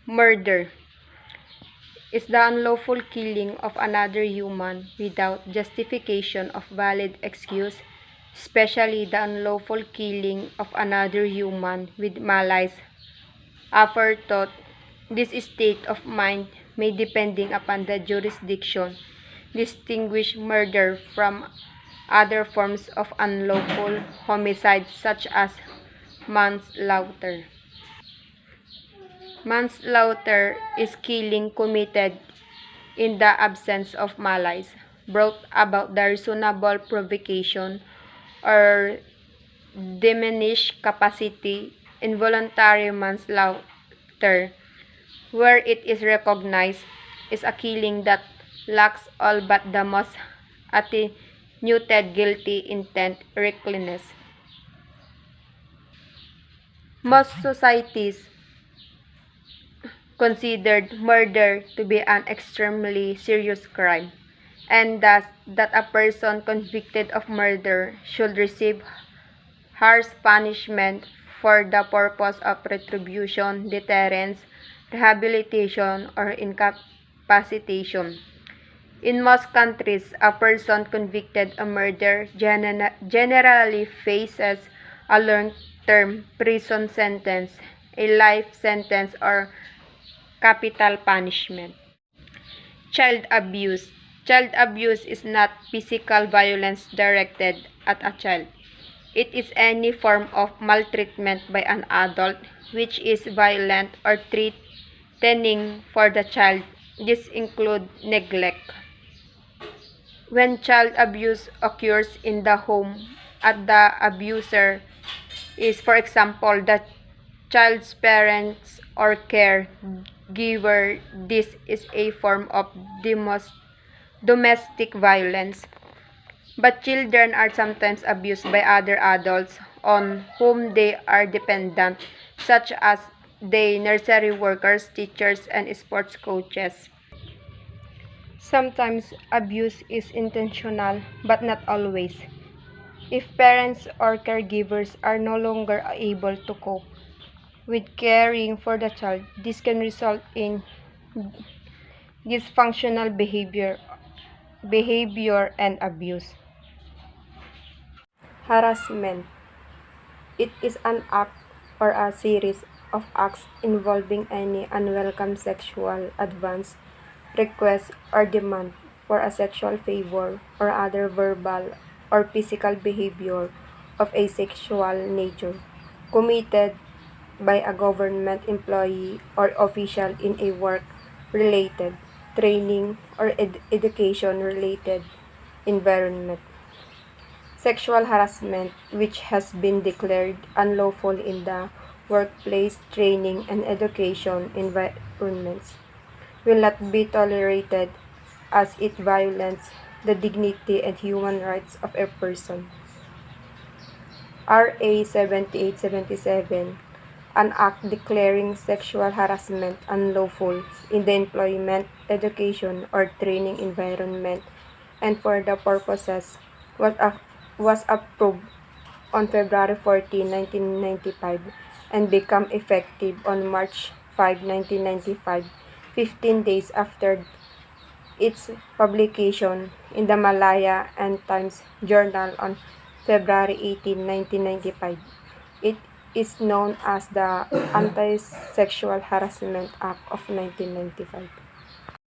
Murder is the unlawful killing of another human without justification of valid excuse, especially the unlawful killing of another human with malice aforethought. This state of mind may, depending upon the jurisdiction, distinguish murder from other forms of unlawful homicide such as manslaughter. Manslaughter is killing committed in the absence of malice, brought about the reasonable provocation or diminished capacity. Involuntary manslaughter, where it is recognized, is a killing that lacks all but the most attenuated guilty intent recklessness. Most societies considered murder to be an extremely serious crime, and thus that a person convicted of murder should receive harsh punishment for the purpose of retribution, deterrence, rehabilitation, or incapacitation. In most countries, a person convicted of murder generally faces a long-term prison sentence, a life sentence, or capital punishment. Child abuse. Child abuse is not physical violence directed at a child. It is any form of maltreatment by an adult which is violent or threatening for the child. This includes neglect. When child abuse occurs in the home and the abuser is, for example, the child's parents or caregiver, this is a form of domestic violence. But children are sometimes abused by other adults on whom they are dependent, such as the nursery workers, teachers, and sports coaches. Sometimes abuse is intentional, but not always. If parents or caregivers are no longer able to cope with caring for the child, this can result in dysfunctional behavior and abuse. Harassment. It is an act or a series of acts involving any unwelcome sexual advance, request, or demand for a sexual favor or other verbal or physical behavior of a sexual nature committed by a government employee or official in a work-related, training, or education-related environment. Sexual harassment, which has been declared unlawful in the workplace, training, and education environments, will not be tolerated as it violates the dignity and human rights of a person. RA 7877, an act declaring sexual harassment unlawful in the employment, education, or training environment and for the purposes was approved on February 14, 1995 and became effective on March 5, 1995, 15 days after its publication in the Malaya and Times Journal on February 18, 1995. It is known as the Anti-Sexual Harassment Act of 1995.